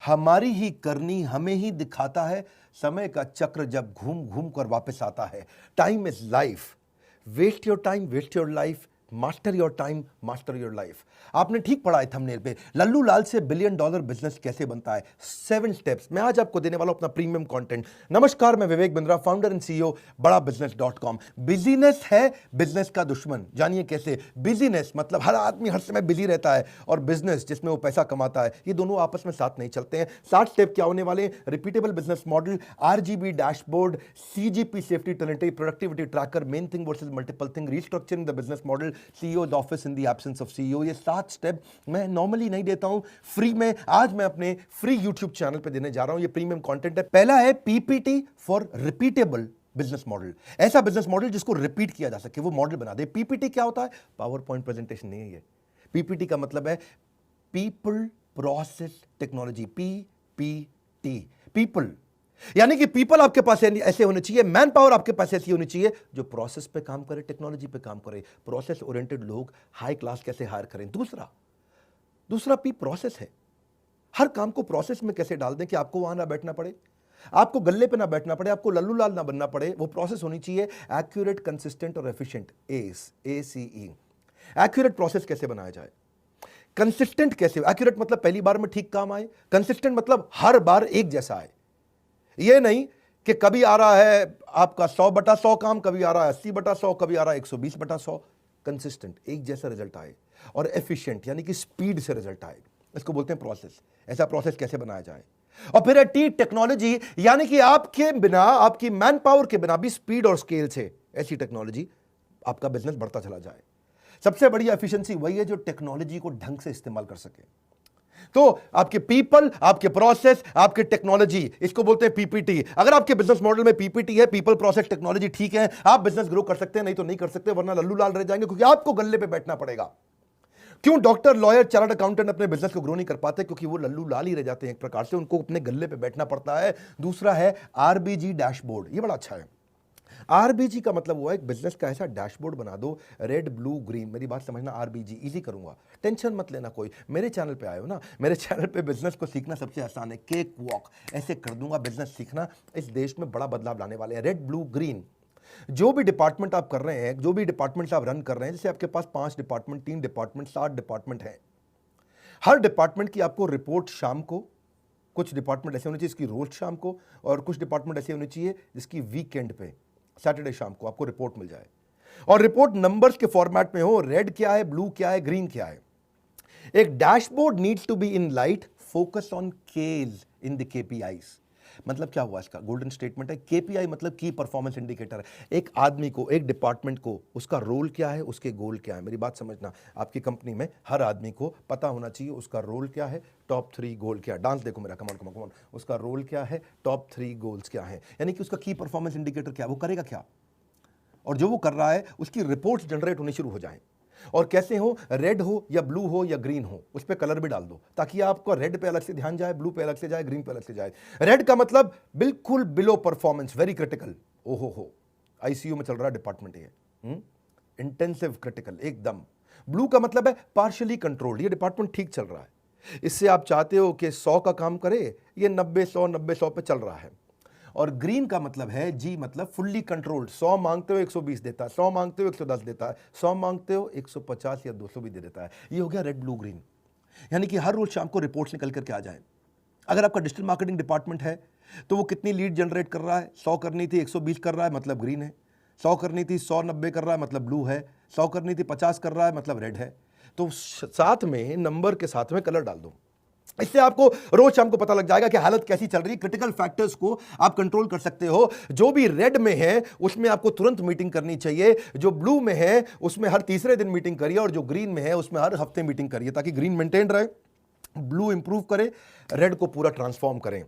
हमारी ही करनी हमें ही दिखाता है, समय का चक्र जब घूम घूम कर वापस आता है। Time is life, waste your time, waste your life, master your time, master your life. आपने ठीक पढ़ा है थंबनेल पे, लल्लू लाल से $1 बिलियन बिजनेस कैसे बनता है, 7 स्टेप्स। मैं आज आपको देने वाला हूं अपना प्रीमियम कंटेंट। नमस्कार, मैं Vivek Bindra, founder and CEO बड़ा बिजनेस.com। बिजीनेस है बिजनेस का दुश्मन, जानिए कैसे। बिजीनेस मतलब हर आदमी हर समय बिजी रहता है, और बिजनेस जिसमें वो पैसा कमाता है, ये दोनों आपस में साथ नहीं चलते हैं। 60 स्टेप क्या होने वाले? Repeatable business model, RGB dashboard, CGP safety talent, productivity tracker, main thing versus multiple thing, restructuring the business model, CEO's office in the absence of CEO। ये 7 स्टेप मैं नॉर्मली नहीं देता हूं, फ्री में आज मैं अपने फ्री YouTube चैनल पे देने जा रहा हूं। ये प्रीमियम कंटेंट है। पहला है PPT for repeatable business model, ऐसा बिजनेस मॉडल जिसको रिपीट किया जा सके, वो मॉडल बना दे। PPT क्या होता है? पावर पॉइंट प्रेजेंटेशन नहीं है ये। PPT का मतलब है people process technology, PPT। People यानी कि पीपल आपके पास ऐसे होने चाहिए, मैन पावर आपके पास ऐसी होनी चाहिए जो प्रोसेस पे काम करे, टेक्नोलॉजी पे काम करे। प्रोसेस ओरिएंटेड लोग हाई क्लास कैसे हायर करें। दूसरा P प्रोसेस है। हर काम को प्रोसेस में कैसे डाल दें कि आपको वहां ना बैठना पड़े, आपको गल्ले पे ना बैठना पड़े, आपको लल्लू लाल ना बनना पड़े। वो प्रोसेस होनी चाहिए एक्यूरेट, कंसिस्टेंट और एफिशिएंट। ACE। एक्यूरेट प्रोसेस कैसे बनाया जाए, कंसिस्टेंट कैसे? एक्यूरेट मतलब पहली बार में ठीक काम आए, कंसिस्टेंट मतलब हर बार एक जैसा आए। ये नहीं कि कभी आ रहा है आपका 100/100 काम, कभी आ रहा है 80/100, कभी आ रहा है 120/100। कंसिस्टेंट, एक जैसा रिजल्ट आए। और एफिशिएंट यानी कि स्पीड से रिजल्ट आए, इसको बोलते हैं प्रोसेस। ऐसा प्रोसेस कैसे बनाया जाए? और फिर है T टेक्नोलॉजी, यानी कि आपके बिना, आपकी मैन पावर के बिना भी स्पीड और स्केल से ऐसी टेक्नोलॉजी आपका बिजनेस बढ़ता चला जाए। सबसे बड़ी एफिशिएंसी वही है जो टेक्नोलॉजी को ढंग से इस्तेमाल कर सके। तो आपके पीपल, आपके प्रोसेस, आपके टेक्नोलॉजी, इसको बोलते हैं PPT। अगर आपके बिजनेस मॉडल में PPT है, पीपल प्रोसेस टेक्नोलॉजी ठीक है, आप बिजनेस ग्रो कर सकते हैं, नहीं तो नहीं कर सकते, वरना लल्लू लाल रह जाएंगे, क्योंकि आपको गल्ले पे बैठना पड़ेगा। क्यों डॉक्टर, लॉयर, चार्टर्ड अकाउंटेंट अपने बिजनेस को ग्रो नहीं कर पाते? क्योंकि वो लल्लू लाल ही रह जाते हैं, एक प्रकार से उनको अपने गल्ले पे बैठना पड़ता है। दूसरा है RBG डैशबोर्ड, ये बड़ा अच्छा है। RBG का मतलब हुआ एक बिजनेस का ऐसा डैशबोर्ड बना दो, रेड ब्लू ग्रीन। मेरी बात समझना, RBG इजी करूंगा, टेंशन मत लेना कोई। मेरे चैनल पे आए हो ना, मेरे चैनल पे बिजनेस को सीखना सबसे आसान है, केक वॉक ऐसे कर दूंगा। बिजनेस सीखना, इस देश में बड़ा बदलाव लाने वाले हैं। रेड ब्लू ग्रीन, जो भी डिपार्टमेंट आप कर रहे हैं, जो भी डिपार्टमेंट आप रन कर रहे हैं, जैसे आपके पास 5 डिपार्टमेंट, 3 डिपार्टमेंट, 7 डिपार्टमेंट है। हर डिपार्टमेंट की आपको रिपोर्ट शाम को, कुछ डिपार्टमेंट ऐसे होने चाहिए जिसकी रोज शाम को, और कुछ डिपार्टमेंट ऐसे होने चाहिए जिसकी वीकेंड पे, सैटरडे शाम को आपको रिपोर्ट मिल जाए। और रिपोर्ट नंबर्स के फॉर्मेट में हो, रेड क्या है, ब्लू क्या है, ग्रीन क्या है। एक dashboard needs to be in light, focus on cage in the KPIs। मतलब क्या हुआ इसका? गोल्डन स्टेटमेंट है। KPI मतलब की परफॉर्मेंस इंडिकेटर है। एक आदमी को, एक डिपार्टमेंट को, उसका रोल क्या है, उसके गोल क्या है। मेरी बात समझना, आपकी कंपनी में हर आदमी को पता होना चाहिए उसका रोल क्या है, टॉप 3 गोल क्या है। डांस देखो मेरा, कमान कमान कमान। उसका रोल क्या है, टॉप 3 गोल्स क्या है, यानी कि उसका की परफॉर्मेंस इंडिकेटर क्या है, वो करेगा क्या, और जो वो कर रहा है उसकी रिपोर्ट्स जनरेट होनी शुरू हो जाएं। और कैसे हो, रेड हो या ब्लू हो या ग्रीन हो, उस पर कलर भी डाल दो, ताकि आपको रेड पे अलग से ध्यान जाए, ब्लू पे अलग से जाए, ग्रीन पे अलग से जाए। रेड का मतलब बिल्कुल बिलो परफॉर्मेंस, वेरी क्रिटिकल, ओहो ICU में चल रहा डिपार्टमेंट है, इंटेंसिव क्रिटिकल एकदम। ब्लू का मतलब है पार्शियली कंट्रोल्ड, ये डिपार्टमेंट ठीक चल रहा है, इससे आप चाहते हो कि 100 का काम करे, ये 90-100 पे चल रहा है। और ग्रीन का मतलब है, G मतलब फुल्ली कंट्रोल्ड, 100 मांगते हो 120 देता है, 100 मांगते हो 110 देता है, 100 मांगते हो 150 या 200 भी दे देता है। ये हो गया रेड ब्लू ग्रीन, यानी कि हर रोज शाम को रिपोर्ट्स निकल करके आ जाए। अगर आपका डिजिटल मार्केटिंग डिपार्टमेंट है तो वो कितनी लीड जनरेट कर रहा है, 100 करनी थी 120 कर रहा है, मतलब ग्रीन है। 100 करनी थी 190 कर रहा है, मतलब ब्लू है। 100 करनी थी 50 कर रहा है, मतलब रेड है। तो साथ में नंबर के साथ में कलर डाल दो, इससे आपको रोज शाम को पता लग जाएगा कि हालत कैसी चल रही है। क्रिटिकल फैक्टर्स को आप कंट्रोल कर सकते हो। जो भी रेड में है उसमें आपको तुरंत मीटिंग करनी चाहिए, जो ब्लू में है उसमें हर तीसरे दिन मीटिंग करिए, और जो ग्रीन में है उसमें हर हफ्ते मीटिंग करिए, ताकि ग्रीन मेंटेन रहे, ब्लू इंप्रूव करे, रेड को पूरा ट्रांसफॉर्म करें।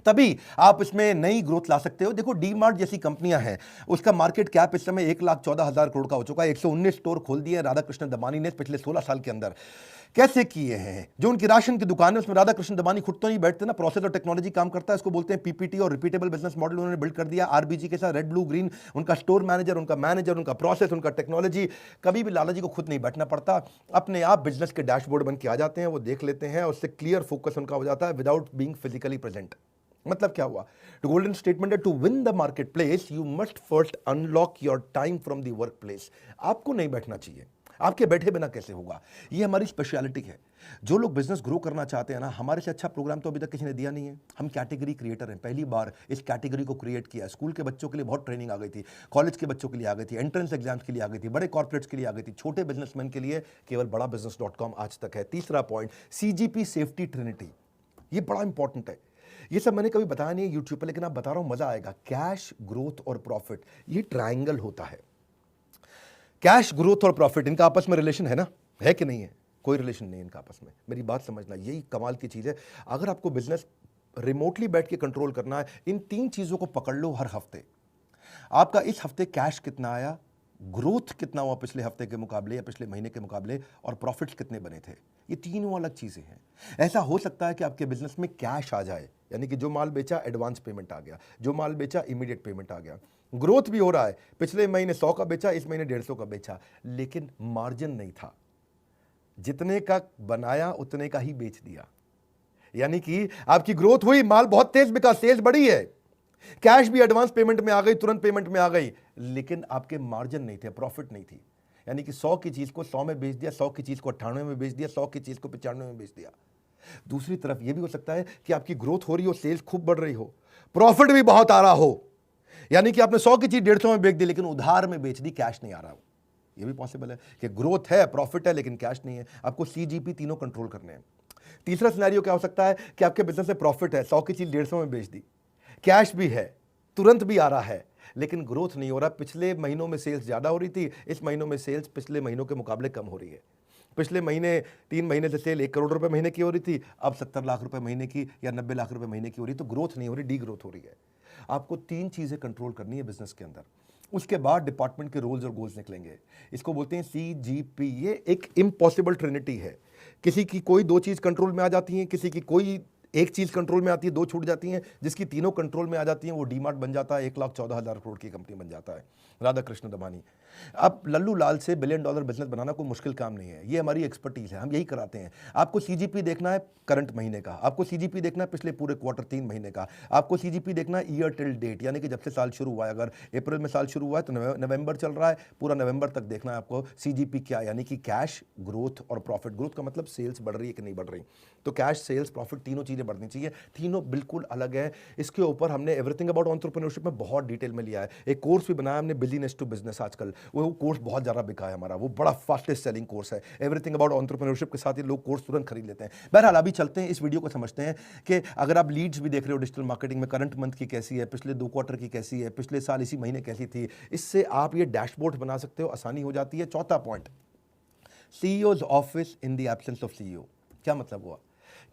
तभी आप इसमें नई ग्रोथ ला सकते हो। देखो डी मार्ट जैसी कंपनियां हैं, उसका मार्केट कैप इस समय 1,14,000 करोड़ का हो चुका है। 119 स्टोर खोल दिए राधा कृष्ण दमानी ने पिछले 16 साल के अंदर। कैसे किए हैं? जो उनकी राशन की दुकान है उसमें राधा कृष्ण दमानी खुद तो नहीं बैठते ना, प्रोसेस और टेक्नोलॉजी काम करता है, इसको बोलते हैं पीपीटी और रिपीटेबल बिजनेस मॉडल उन्होंने बिल्ड कर दिया आरबीजी के साथ। रेड ब्लू ग्रीन उनका स्टोर मैनेजर, उनका प्रोसेस, उनका टेक्नोलॉजी। कभी भी लाला जी को खुद नहीं बैठना पड़ता, अपने आप बिजनेस के डैशबोर्ड बन के आ जाते हैं, वो देख लेते हैं, उससे क्लियर फोकस उनका हो जाता है विदाउट बीइंग फिजिकली प्रेजेंट। मतलब क्या हुआ? टू गोल्डन स्टेटमेंट है, to win the market place you must first unlock your time from the work place. आपको नहीं बैठना चाहिए, आपके बैठे बिना कैसे होगा? ये हमारी स्पेशलिटी है। जो लोग बिजनेस ग्रो करना चाहते हैं ना, हमारे से अच्छा प्रोग्राम तो अभी तक किसी ने दिया नहीं है। हम कैटेगरी क्रिएटर हैं, पहली बार इस कैटेगरी को क्रिएट किया। स्कूल के बच्चों के लिए बहुत ट्रेनिंग आ गई थी, कॉलेज के बच्चों के लिए आ गई थी, एंट्रेंस एग्जाम्स के लिए आ गई थी, बड़े कॉर्पोरेट्स के लिए आ गई थी, छोटे बिजनेसमैन के लिए केवल badabusiness.com आज तक है। तीसरा पॉइंट, सीजीपी सेफ्टी ट्रिनिटी, ये बड़ा इंपॉर्टेंट है। ये सब मैंने कभी बताया नहीं है यूट्यूब पर, लेकिन आप बता रहा हूं, मजा आएगा। कैश, ग्रोथ और प्रॉफिट, ये ट्रायंगल होता है। कैश, ग्रोथ और प्रॉफिट, इनका आपस में रिलेशन है ना? है कि नहीं है? कोई रिलेशन नहीं इनका आपस में। मेरी बात समझना, यही कमाल की चीज है। अगर आपको बिजनेस रिमोटली बैठ के कंट्रोल करना है, इन 3 चीजों को पकड़ लो हर हफ्ते। आपका इस हफ्ते कैश कितना आया, ग्रोथ कितना हुआ पिछले हफ्ते के मुकाबले या पिछले महीने के मुकाबले, और प्रॉफिट्स कितने बने थे। ये तीनों अलग चीजें हैं। ऐसा हो सकता है कि आपके बिजनेस में कैश आ जाए, यानी कि जो माल बेचा एडवांस पेमेंट आ गया, जो माल बेचा इमीडिएट पेमेंट आ गया, ग्रोथ भी हो रहा है, पिछले महीने 100 का बेचा, इस महीने 150 का बेचा, लेकिन मार्जिन नहीं था, जितने का बनाया उतने का ही बेच दिया। यानी कि आपकी ग्रोथ हुई, माल बहुत तेज बिका, सेल्स बढ़ी है, कैश भी एडवांस पेमेंट में आ गई, तुरंत पेमेंट में आ गई, लेकिन आपके मार्जिन नहीं थे, प्रॉफिट नहीं थी। यानी कि 100 की चीज को 100 में बेच दिया, 100 की चीज को 98 में बेच दिया, 100 की चीज को 95 में बेच दिया। दूसरी तरफ यह भी हो सकता है कि आपकी ग्रोथ हो रही हो, सेल्स खूब बढ़ रही हो, प्रॉफिट भी बहुत आ रहा हो, यानी कि आपने 100 की चीज 150 में बेच दी, लेकिन उधार में बेच दी, कैश नहीं आ रहा हो। यह भी पॉसिबल है कि ग्रोथ है, प्रॉफिट है, लेकिन कैश नहीं है। आपको सीजीपी तीनों कंट्रोल करने हैं। तीसरा सिनेरियो क्या हो सकता है कि आपके बिजनेस में प्रॉफिट है, 100 की चीज 150 में बेच दी, कैश भी है, तुरंत भी आ रहा है, लेकिन ग्रोथ नहीं हो रहा। पिछले महीनों में सेल्स ज्यादा हो रही थी, इस महीनों में सेल्स पिछले महीनों के मुकाबले कम हो रही है। पिछले महीने 3 महीने से सेल 1 करोड़ रुपए महीने की हो रही थी, अब 70 लाख रुपए महीने की या 90 लाख रुपए महीने की हो रही है। तो ग्रोथ नहीं हो रही, डी ग्रोथ हो रही है। आपको 3 चीजें कंट्रोल करनी है बिजनेस के अंदर। उसके बाद डिपार्टमेंट के रोल्स और गोल्स निकलेंगे। इसको बोलते हैं सीजीपी। ये एक इम्पॉसिबल ट्रिनिटी है। किसी की कोई 2 चीज कंट्रोल में आ जाती है, किसी की कोई 1 चीज कंट्रोल में आती है, 2 छूट जाती हैं। जिसकी तीनों कंट्रोल में आ जाती हैं वो डीमार्ट बन जाता है, 1,14,000 करोड़ की कंपनी बन जाता है, राधा कृष्ण दमानी। अब लल्लू लाल से $1 बिलियन बिजनेस बनाना कोई मुश्किल काम नहीं है, ये हमारी एक्सपर्टीज है, हम यही कराते हैं। आपको सीजीपी देखना है करंट महीने का, आपको सीजीपी देखना है पिछले पूरे क्वार्टर 3 महीने का, आपको सीजीपी देखना है ईयर टिल डेट, यानी कि जब से साल शुरू हुआ है। अगर अप्रैल में साल शुरू हुआ है तो नवंबर चल रहा है, पूरा नवंबर तक देखना है आपको सीजीपी क्या, यानी कि कैश, ग्रोथ और प्रॉफिट। ग्रोथ का मतलब सेल्स बढ़ रही है कि नहीं बढ़ रही। तो कैश, सेल्स, प्रॉफिट तीनों चीजें बढ़नी चाहिए, तीनों बिल्कुल अलग है। इसके ऊपर हमने एवरीथिंग अबाउट एंटरप्रेन्योरशिप में बहुत डिटेल में लिया है। एक कोर्स भी बनाया हमने, बिजनेस टू बिजनेस, आजकल वो कोर्स बहुत ज़्यादा बिका है हमारा, वो बड़ा फास्टेस्ट सेलिंग कोर्स है। एवरीथिंग अबाउट एंटरप्रेन्योरशिप के साथ ही लोग कोर्स तुरंत खरीद लेते हैं। बहरहाल अभी चलते हैं, इस वीडियो को समझते हैं कि अगर आप लीड्स भी देख रहे हो डिजिटल मार्केटिंग में, करंट मंथ की कैसी है, पिछले 2 क्वार्टर की कैसी है, पिछले साल इसी महीने कैसी थी, इससे आप ये डैशबोर्ड बना सकते हो, आसानी हो जाती है। चौथा point, CEOs office in the absence of CEO. क्या मतलब हुआ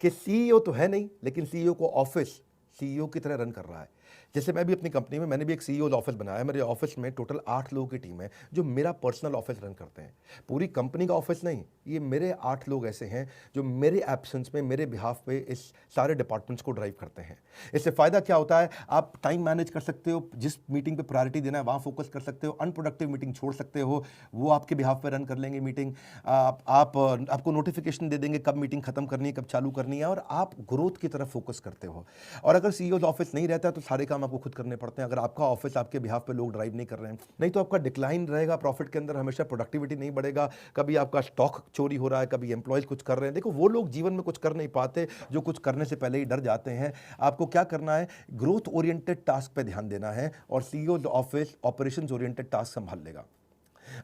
कि सीईओ तो है नहीं, लेकिन सीईओ को ऑफिस सीईओ की तरह रन कर रहा है। जैसे मैं भी अपनी कंपनी में, मैंने भी एक सीईओ ऑफिस बनाया है। मेरे ऑफिस में टोटल 8 लोगों की टीम है जो मेरा पर्सनल ऑफिस रन करते हैं। पूरी कंपनी का ऑफिस नहीं, ये मेरे 8 लोग ऐसे हैं जो मेरे एब्सेंस में, मेरे बिहाफ पे इस सारे डिपार्टमेंट्स को ड्राइव करते हैं। इससे फायदा क्या होता है, आप टाइम मैनेज कर सकते हो, जिस मीटिंग पे प्रायोरिटी देना है वहाँ फोकस कर सकते हो, अनप्रोडक्टिव मीटिंग छोड़ सकते हो, वो आपके बिहाफ पे रन कर लेंगे मीटिंग। आपको नोटिफिकेशन दे देंगे कब मीटिंग खत्म करनी है, कब चालू करनी है, और आप ग्रोथ की तरफ फोकस करते हो। और अगर सीईओ ऑफिस नहीं रहता है तो सारे काम आपको खुद करने पड़ते हैं। अगर आपका ऑफिस आपके बिहाफ पे लोग ड्राइव नहीं कर रहे हैं, नहीं तो आपका डिक्लाइन रहेगा प्रॉफिट के अंदर, हमेशा प्रोडक्टिविटी नहीं बढ़ेगा। कभी आपका स्टॉक चोरी हो रहा है, कभी एम्प्लॉयज कुछ कर रहे हैं। देखो वो लोग जीवन में कुछ कर नहीं पाते जो कुछ करने से पहले ही डर जाते हैं। आपको क्या करना है, ग्रोथ ओरिएंटेड टास्क पे ध्यान देना है, और CEO office operations oriented task संभाल लेगा।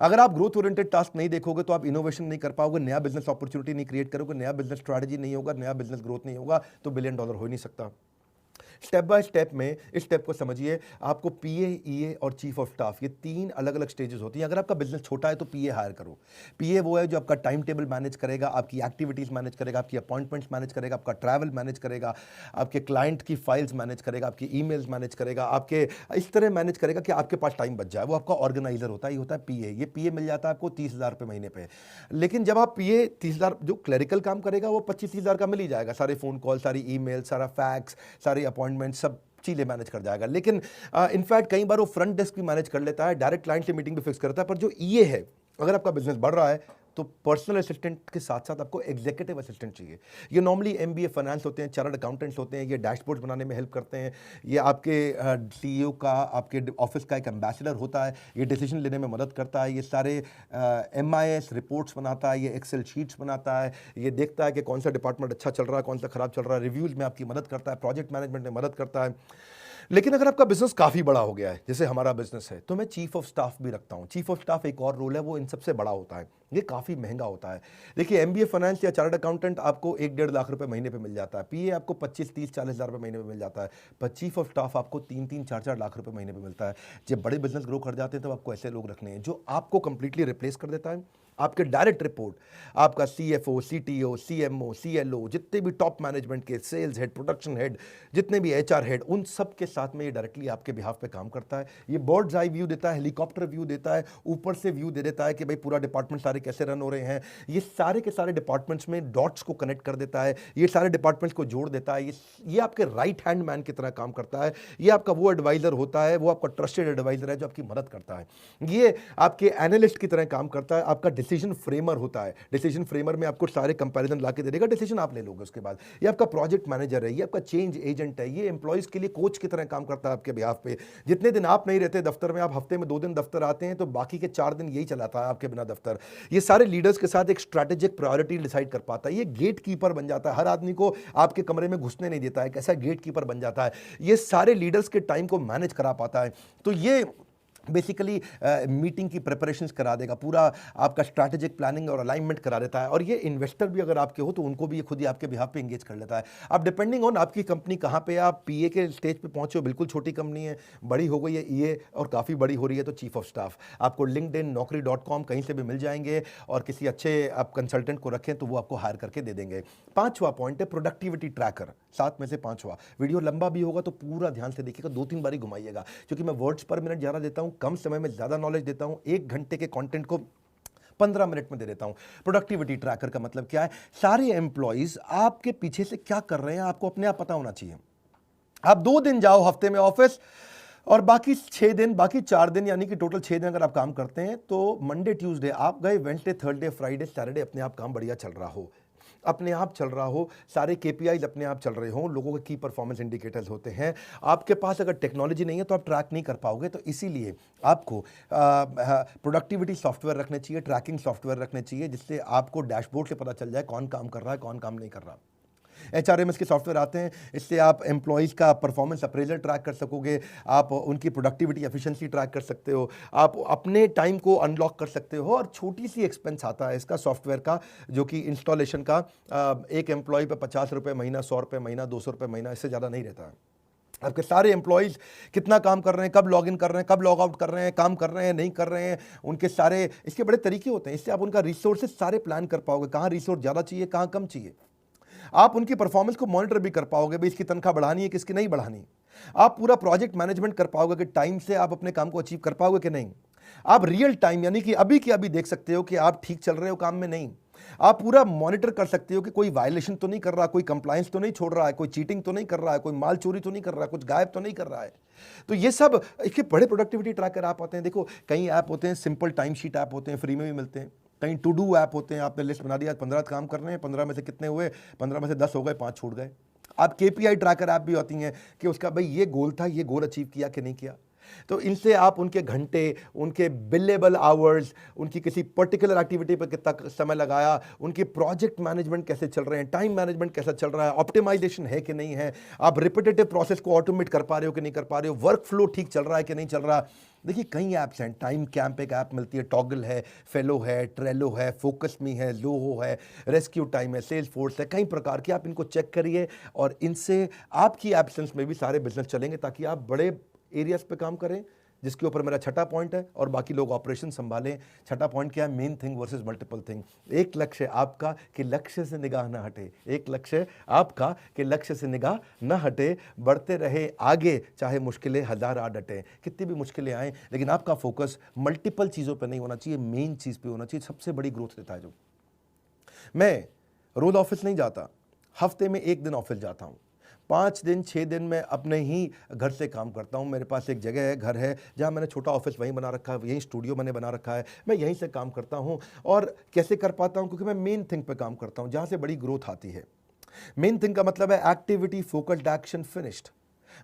अगर आप ग्रोथ ओरिएंटेड टास्क नहीं देखोगे तो आप इनोवेशन नहीं कर पाओगे, नया बिजनेस अपॉर्चुनिटी नहीं क्रिएट करोगे, नया बिजनेस स्ट्रैटेजी नहीं होगा, नया बिजनेस ग्रोथ नहीं होगा, तो $1 बिलियन हो ही नहीं सकता। स्टेप बाय स्टेप में इस स्टेप को समझिए, आपको पीए, ईए और चीफ ऑफ स्टाफ, ये 3 अलग-अलग स्टेजेस होती हैं। अगर आपका बिज़नेस छोटा है तो पीए हायर करो। पीए वो है जो आपका टाइम टेबल मैनेज करेगा, आपकी एक्टिविटीज़ मैनेज करेगा, आपकी अपॉइंटमेंट्स मैनेज करेगा, आपका ट्रैवल मैनेज करेगा, आपके क्लाइंट की फाइल्स मैनेज करेगा, आपकी ईमेल्स मैनेज करेगा, आपके इस तरह मैनेज करेगा कि आपके पास टाइम बच जाए। वो आपका ऑर्गेनाइजर होता है, ये होता है पीए। ये पीए मिल जाता है आपको 30,000 रुपये महीने पे। लेकिन जब आप पीए 30,000, जो क्लरिकल काम करेगा वो 25-30,000 का मिल ही जाएगा, सारे फ़ोन कॉल, सारी ईमेल, सारा फैक्स, सारी अपॉइंटमेंट, सब चीज़ें मैनेज कर जाएगा। लेकिन इनफैक्ट कई बार वो फ्रंट डेस्क भी मैनेज कर लेता है, डायरेक्ट क्लाइंट से मीटिंग भी फिक्स करता है। पर जो ईए है, अगर आपका बिजनेस बढ़ रहा है तो पर्सनल असिस्टेंट के साथ साथ आपको एग्जीक्यूटिव असिस्टेंट चाहिए। ये नॉर्मली एमबीए फाइनेंस होते हैं, चार्टर्ड अकाउंटेंट्स होते हैं, ये डैशबोर्ड बनाने में हेल्प करते हैं, ये आपके सीईओ का, आपके ऑफिस का एक एम्बेसडर होता है, ये डिसीजन लेने में मदद करता है, ये सारे एमआईएस रिपोर्ट्स बनाता है, ये एक्सेल शीट्स बनाता है, ये देखता है कि कौन सा डिपार्टमेंट अच्छा चल रहा है, कौन सा खराब चल रहा है, रिव्यूज़ में आपकी मदद करता है, प्रोजेक्ट मैनेजमेंट में मदद करता है। लेकिन अगर आपका बिजनेस काफ़ी बड़ा हो गया है, जैसे हमारा बिजनेस है, तो मैं चीफ ऑफ स्टाफ भी रखता हूँ। चीफ ऑफ स्टाफ एक और रोल है, वो इन सबसे बड़ा होता है, ये काफ़ी महंगा होता है। देखिए, एमबीए फाइनेंस या चार्टर्ड अकाउंटेंट आपको 1-1.5 लाख रुपए महीने पे मिल जाता है, पीए आपको 25-30-40 हज़ार रुपये महीने पे मिल जाता है, पर चीफ ऑफ स्टाफ आपको 3-3, 4-4 लाख रुपए महीने पे मिलता है। जब बड़े बिजनेस ग्रो कर जाते हैं तब आपको ऐसे लोग रखने हैं जो आपको कंप्लीटली रिप्लेस कर देता है। आपके डायरेक्ट रिपोर्ट आपका सीएफओ, सीटीओ, सीएमओ, सीएलओ, जितने भी टॉप मैनेजमेंट के, सेल्स हेड, प्रोडक्शन हेड, जितने भी एचआर हेड, उन सब के साथ में ये डायरेक्टली आपके बिहाफ पे काम करता है। ये बर्ड्स आई व्यू देता है, हेलीकॉप्टर व्यू देता है, ऊपर से व्यू दे देता है कि भाई पूरा डिपार्टमेंट सारे कैसे रन हो रहे हैं। ये सारे के सारे डिपार्टमेंट्स में डॉट्स को कनेक्ट कर देता है, ये सारे डिपार्टमेंट्स को जोड़ देता है। ये आपके राइट हैंड मैन की तरह काम करता है। ये आपका वो एडवाइजर होता है, वो आपका ट्रस्टेड एडवाइजर है जो आपकी मदद करता है। ये आपके एनालिस्ट की तरह काम करता है, आपका डिसीजन फ्रेमर होता है। डिसीजन फ्रेमर में आपको सारे कंपैरिजन लाके दे देगा, डिसीजन आप ले लोगे उसके बाद। ये आपका प्रोजेक्ट मैनेजर है, ये आपका चेंज एजेंट है, ये एम्प्लॉइज के लिए कोच की तरह काम करता है आपके बिहाफ पे। जितने दिन आप नहीं रहते दफ्तर में, आप हफ्ते में 2 दिन दफ्तर आते हैं, तो बाकी के 4 दिन यही चलाता है आपके बिना दफ्तर। ये सारे लीडर्स के साथ एक स्ट्रैटेजिक प्रायोरिटी डिसाइड कर पाता है। ये गेट कीपर बन जाता है, हर आदमी को आपके कमरे में घुसने नहीं देता है, कैसा गेट कीपर बन जाता है। ये सारे लीडर्स के टाइम को मैनेज करा पाता है। तो ये बेसिकली मीटिंग की प्रिपरेशंस करा देगा, पूरा आपका स्ट्रैटेजिक प्लानिंग और अलाइनमेंट करा देता है। और ये इन्वेस्टर भी अगर आपके हो तो उनको भी ये खुद ही आपके बिहाफ पे एंगेज कर लेता है। अब डिपेंडिंग ऑन आपकी कंपनी कहाँ पे, आप पीए के स्टेज पे पहुंचे हो, बिल्कुल छोटी कंपनी है, बड़ी हो गई है ईए और काफ़ी बड़ी हो रही है, तो चीफ ऑफ स्टाफ आपको लिंक्डइन, naukri.com कहीं से भी मिल जाएंगे, और किसी अच्छे आप कंसल्टेंट को रखें तो वो आपको हायर करके दे देंगे। 5वां पॉइंट है प्रोडक्टिविटी ट्रैकर, 7 में से 5वां। वीडियो लंबा भी होगा तो पूरा ध्यान से देखिएगा, 2-3 बारी घुमाइएगा, क्योंकि मैं वर्ड्स पर मिनट ज़्यादा देता हूँ, कम समय में ज़्यादा नॉलेज देता हूँ। 1 घंटे के कंटेंट को 15 मिनट में दे देता हूं। प्रोडक्टिविटी ट्रैकर का मतलब क्या है? सारे एम्प्लॉइज आपके पीछे से क्या कर रहे हैं आपको अपने आप पता होना चाहिए। आप 2 दिन जाओ हफ्ते में ऑफिस, और बाकी 6 दिन, बाकी 4 दिन, यानी कि टोटल 6 दिन अगर आप काम करते हैं, तो मंडे ट्यूसडे आप गए, वेडनेसडे, थर्सडे, फ्राइडे, सैटरडे अपने आप काम बढ़िया चल रहा हो, अपने आप चल रहा हो, सारे केपीआईज अपने आप चल रहे हों, लोगों के की परफॉर्मेंस इंडिकेटर्स होते हैं। आपके पास अगर टेक्नोलॉजी नहीं है तो आप ट्रैक नहीं कर पाओगे। तो इसीलिए आपको प्रोडक्टिविटी सॉफ्टवेयर रखने चाहिए, ट्रैकिंग सॉफ्टवेयर रखने चाहिए, जिससे आपको डैशबोर्ड से पता चल जाए कौन काम कर रहा है, कौन काम नहीं कर रहा। HRMS के सॉफ्टवेयर आते हैं, इससे आप एम्प्लॉइज़ का परफॉर्मेंस अप्रेजल ट्रैक कर सकोगे, आप उनकी प्रोडक्टिविटी एफिशिएंसी ट्रैक कर सकते हो, आप अपने टाइम को अनलॉक कर सकते हो। और छोटी सी एक्सपेंस आता है इसका सॉफ्टवेयर का, जो कि इंस्टॉलेशन का, एक एम्प्लॉय पे 50 रुपये महीना, 100 रुपये महीना, 200 रुपये महीना, इससे ज़्यादा नहीं रहता है। आपके सारे एम्प्लॉइज़ कितना काम कर रहे हैं, कब लॉग इन कर रहे हैं, कब लॉग आउट कर रहे हैं, काम कर रहे हैं, नहीं कर रहे हैं, उनके सारे, इसके बड़े तरीके होते हैं। इससे आप उनका रिसोर्सेज सारे प्लान कर पाओगे, कहाँ रिसोर्स ज़्यादा चाहिए, कहाँ कम चाहिए। आप उनकी परफॉर्मेंस को मॉनिटर भी कर पाओगे, भाई इसकी तनख्वाह बढ़ानी है, किसकी नहीं बढ़ानी। आप पूरा प्रोजेक्ट मैनेजमेंट कर पाओगे कि टाइम से आप अपने काम को अचीव कर पाओगे कि नहीं। आप रियल टाइम, यानी कि अभी की अभी देख सकते हो कि आप ठीक चल रहे हो काम में, नहीं। आप पूरा मॉनिटर कर सकते हो कि कोई वायलेशन तो नहीं कर रहा, कोई कंप्लायंस तो नहीं छोड़ रहा है, कोई चीटिंग तो नहीं कर रहा है, कोई माल चोरी तो नहीं कर रहा है, कुछ गायब तो नहीं कर रहा है। तो ये सब इसके बड़े प्रोडक्टिविटी ट्रैकर ऐप आते हैं। देखो, कई ऐप होते हैं, सिंपल टाइम शीट ऐप होते हैं, फ्री में भी मिलते हैं। कहीं टू डू ऐप होते हैं, आपने लिस्ट बना दिया, 15 काम करने हैं, 15 में से कितने हुए, 15 में से 10 हो गए, 5 छूट गए। आप केपीआई ट्रैकर ऐप भी होती हैं कि उसका भाई ये गोल था, ये गोल अचीव किया कि नहीं किया। तो इनसे आप उनके घंटे, उनके बिलेबल आवर्स, उनकी किसी पर्टिकुलर एक्टिविटी पर कितना समय लगाया, उनके प्रोजेक्ट मैनेजमेंट कैसे चल रहे हैं, टाइम मैनेजमेंट कैसा चल रहा है, ऑप्टिमाइजेशन है कि नहीं है, आप रिपीटेटिव प्रोसेस को ऑटोमेट कर पा रहे हो कि नहीं कर पा रहे हो, वर्क फ्लो ठीक चल रहा है कि नहीं चल रहा। देखिए कई ऐप्स हैं, टाइम कैंप एक ऐप मिलती है, टॉगल है, फेलो है, ट्रेलो है, फोकस मी है, लोहो है, रेस्क्यू टाइम है, सेल्स फोर्स है, कई प्रकार के। आप इनको चेक करिए और इनसे आपकी एब्सेंस में भी सारे बिजनेस चलेंगे, ताकि आप बड़े एरियाज पे काम करें, जिसके ऊपर मेरा छठा पॉइंट है, और बाकी लोग ऑपरेशन संभालें। छठा पॉइंट क्या है? Main thing versus multiple thing. एक लक्ष्य आपका कि लक्ष्य से निगाह ना हटे, एक लक्ष्य आपका कि लक्ष्य से निगाह ना हटे, बढ़ते रहे आगे, चाहे मुश्किलें हजार आ डटे, कितनी भी मुश्किलें आए, लेकिन आपका फोकस मल्टीपल चीज़ों पर नहीं होना चाहिए, मेन चीज़ पे होना चाहिए। सबसे बड़ी ग्रोथ देता है जो। मैं रोज ऑफिस नहीं जाता, हफ्ते में एक दिन ऑफिस जाता हूँ, 5 दिन 6 दिन मैं अपने ही घर से काम करता हूँ। मेरे पास एक जगह है, घर है, जहाँ मैंने छोटा ऑफिस वहीं बना रखा है, यहीं स्टूडियो मैंने बना रखा है, मैं यहीं से काम करता हूँ। और कैसे कर पाता हूँ? क्योंकि मैं मेन थिंग पे काम करता हूँ, जहाँ से बड़ी ग्रोथ आती है। मेन थिंग का मतलब है activity, focused action, finished.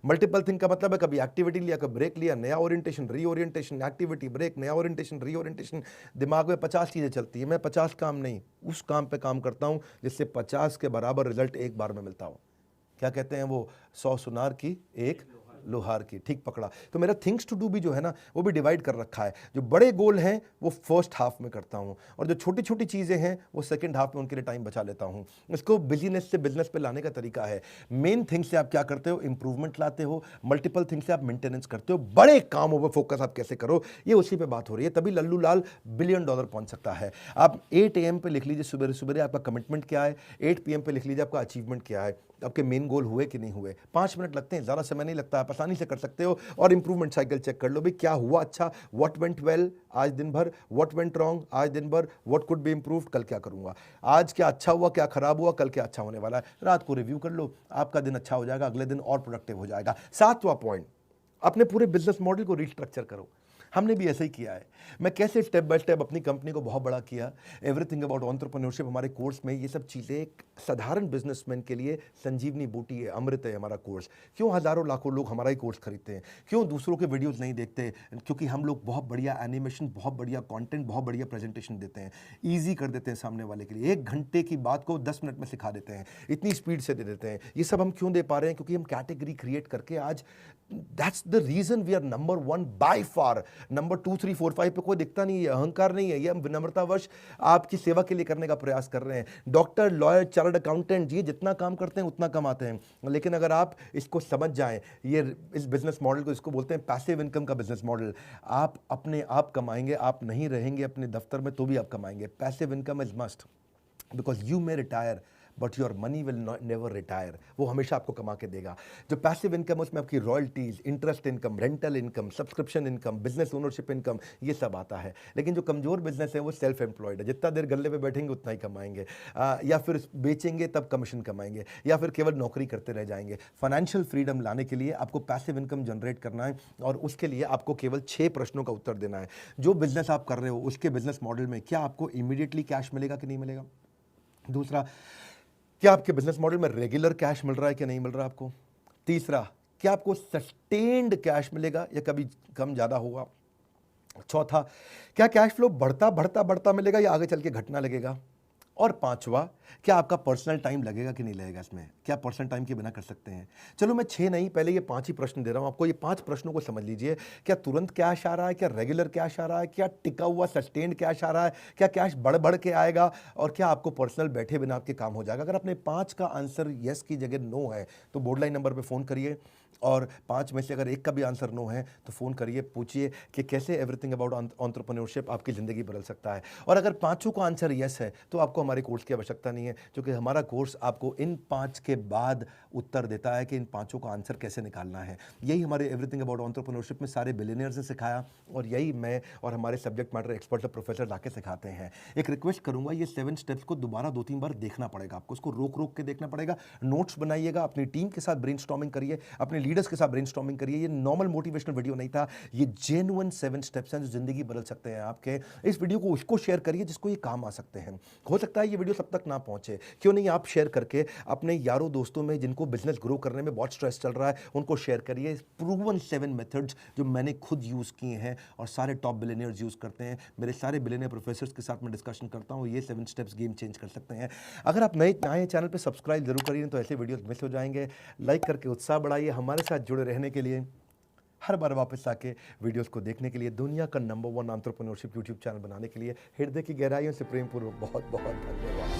Multiple thing का मतलब है कभी एक्टिविटी लिया, कभी ब्रेक लिया, नया ओरिएंटेशन, रीओरिएंटेशन, एक्टिविटी, ब्रेक, नया ओरिएंटेशन, रीओरिएंटेशन। दिमाग में 50 चीज़ें चलती है, मैं 50 काम नहीं, उस काम पे काम करता हूँ जिससे 50 के बराबर रिजल्ट एक बार में मिलता हो। क्या कहते हैं वो? 100 सुनार की एक लोहार की। ठीक पकड़ा। तो मेरा थिंग्स टू डू भी जो है ना, वो भी डिवाइड कर रखा है। जो बड़े गोल हैं वो फर्स्ट हाफ में करता हूँ, और जो छोटी छोटी चीज़ें हैं वो सेकंड हाफ में उनके लिए टाइम बचा लेता हूँ। इसको बिजनेस से बिजनेस पे लाने का तरीका है। मेन थिंग से आप क्या करते हो? इंप्रूवमेंट लाते हो। मल्टीपल थिंग से आप मेंटेनेंस करते हो। बड़े कामों पर फोकस आप कैसे करो, ये उसी पे बात हो रही है। तभी लल्लू लाल बिलियन डॉलर पहुंच सकता है। आप 8 AM पे लिख लीजिए, सुबह सुबह आपका कमिटमेंट क्या है, 8 PM पे लिख लीजिए आपका अचीवमेंट क्या है, आपके मेन गोल हुए कि नहीं हुए। 5 मिनट लगते हैं, ज़्यादा समय नहीं लगता, आप आसानी से कर सकते हो। और इंप्रूवमेंट साइकिल चेक कर लो भी, क्या हुआ अच्छा, व्हाट वेंट वेल आज दिन भर, व्हाट वेंट रॉन्ग आज दिन भर, व्हाट कुड बी इंप्रूव्ड, कल क्या करूंगा, आज क्या अच्छा हुआ, क्या खराब हुआ, कल क्या अच्छा होने वाला है। रात को रिव्यू कर लो, आपका दिन अच्छा हो जाएगा, अगले दिन और प्रोडक्टिव हो जाएगा। 7वां पॉइंट, अपने पूरे बिजनेस मॉडल को रिस्ट्रक्चर करो। हमने भी ऐसा ही किया है। मैं कैसे स्टेप बाय स्टेप अपनी कंपनी को बहुत बड़ा किया, एवरीथिंग अबाउट एंटरप्रेन्योरशिप हमारे कोर्स में, ये सब चीज़ें एक साधारण बिजनेसमैन के लिए संजीवनी बूटी है, अमृत है हमारा कोर्स। क्यों हज़ारों लाखों लोग हमारा ही कोर्स खरीदते हैं? क्यों दूसरों के वीडियोज़ नहीं देखते? क्योंकि हम लोग बहुत बढ़िया एनिमेशन, बहुत बढ़िया कॉन्टेंट, बहुत बढ़िया प्रेजेंटेशन देते हैं, ईजी कर देते हैं सामने वाले के लिए। 1 घंटे की बात को 10 मिनट में सिखा देते हैं, इतनी स्पीड से दे देते हैं। ये सब हम क्यों दे पा रहे हैं? क्योंकि हम कैटेगरी क्रिएट करके आज, that's the reason we are number 1 by far. Number 2, 3, 4, 5 पे कोई दिखता नहीं है, अहंकार नहीं है, ये हम विनम्रतावश आपकी सेवा के लिए करने का प्रयास कर रहे हैं। डॉक्टर, लॉयर, चार्टर्ड अकाउंटेंट, ये जितना काम करते हैं उतना कमाते हैं, लेकिन अगर आप इसको समझ जाएं, ये इस बिजनेस मॉडल को, इसको बोलते हैं पैसिव इनकम का बिजनेस मॉडल। आप अपने आप कमाएंगे, आप नहीं रहेंगे अपने दफ्तर में तो भी आप कमाएंगे। Passive income is must, because you may retire but your money will never retire. वो हमेशा आपको कमा के देगा। जो पैसिव इनकम, उसमें आपकी royalties, interest income, rental income, subscription income, business ownership income, ये सब आता है। लेकिन जो कमजोर बिजनेस है वो सेल्फ एम्प्लॉयड है, जितना देर गल्ले पे बैठेंगे उतना ही कमाएंगे, या फिर बेचेंगे तब कमीशन कमाएंगे, या फिर केवल नौकरी करते रह जाएंगे। फाइनेंशियल फ्रीडम लाने के लिए आपको पैसिव इनकम जनरेट करना है, और उसके लिए आपको केवल 6 प्रश्नों का उत्तर देना है। जो बिजनेस आप कर रहे हो उसके बिजनेस मॉडल में क्या आपको इमीडिएटली कैश मिलेगा कि नहीं मिलेगा? दूसरा, क्या आपके बिजनेस मॉडल में रेगुलर कैश मिल रहा है कि नहीं मिल रहा आपको? तीसरा, क्या आपको सस्टेन्ड कैश मिलेगा या कभी कम ज़्यादा होगा? चौथा, क्या कैश फ्लो बढ़ता बढ़ता बढ़ता मिलेगा या आगे चल के घटना लगेगा? और पांचवा, क्या आपका पर्सनल टाइम लगेगा कि नहीं लगेगा इसमें? क्या पर्सनल टाइम के बिना कर सकते हैं? चलो मैं 6 नहीं, पहले ये 5 ही प्रश्न दे रहा हूं आपको। ये 5 प्रश्नों को समझ लीजिए। क्या तुरंत कैश आ रहा है? क्या रेगुलर कैश आ रहा है? क्या टिका हुआ सस्टेन्ड कैश आ रहा है? क्या कैश बढ़ बढ़ के आएगा? और क्या आपको पर्सनल बैठे बिना आपके काम हो जाएगा? अगर अपने 5 का आंसर यस की जगह नो है तो बोर्ड लाइन नंबर पर फ़ोन करिए, और 5 में से अगर एक का भी आंसर नो है तो फ़ोन करिए, पूछिए कि कैसे एवरीथिंग अबाउट एंटरप्रेन्योरशिप आपकी ज़िंदगी बदल सकता है। और अगर 5 का आंसर यस है तो आपको हमारे कोर्स की आवश्यकता नहीं है, क्योंकि हमारा कोर्स आपको इन 5 के बाद उत्तर देता है कि इन 5 का आंसर कैसे निकालना है। यही हमारे एवरीथिंग अबाउट एंटरप्रेन्योरशिप में सारे बिलियनियर्स ने सिखाया, और यही मैं और हमारे सब्जेक्ट मैटर एक्सपर्ट प्रोफेसर लाके सिखाते हैं। एक रिक्वेस्ट करूंगा, ये 7 स्टेप्स को दोबारा 2-3 बार देखना पड़ेगा आपको, उसको रोक रोक के देखना पड़ेगा। नोट्स बनाइएगा, अपनी टीम के साथ ब्रेनस्टॉर्मिंग करिए, अपने लीडर्स के साथ ब्रेनस्टॉर्मिंग करिए। ये नॉर्मल मोटिवेशनल वीडियो नहीं था, ये जेन्युइन 7 स्टेप्स हैं जो जिंदगी बदल सकते हैं आपके। इस वीडियो को उसको शेयर करिए जिसको ये काम आ सकते हैं। हो सकता है ये वीडियो सब तक ना पहुंचे, क्यों नहीं आप शेयर करके अपने यारों दोस्तों में जिनको जिनको बिजनेस ग्रो करने में बहुत स्ट्रेस चल रहा है, उनको शेयर करिए प्रूवन 7 मेथड्स जो मैंने खुद यूज़ किए हैं और सारे टॉप बिलियनियर्स यूज़ करते हैं। मेरे सारे बिलियनियर प्रोफेसर्स के साथ मैं डिस्कशन करता हूँ, ये 7 स्टेप्स गेम चेंज कर सकते हैं। अगर आप नए आए चैनल पर सब्सक्राइब जरूर करिए, तो ऐसे वीडियोस मिस हो जाएंगे। लाइक करके उत्साह बढ़ाइए। हमारे साथ जुड़े रहने के लिए, हर बार वापस आके वीडियोस को देखने के लिए, दुनिया का नंबर 1 एंटरप्रेन्योरशिप यूट्यूब चैनल बनाने के लिए हृदय की गहराइयों से प्रेमपूर्वक बहुत बहुत धन्यवाद।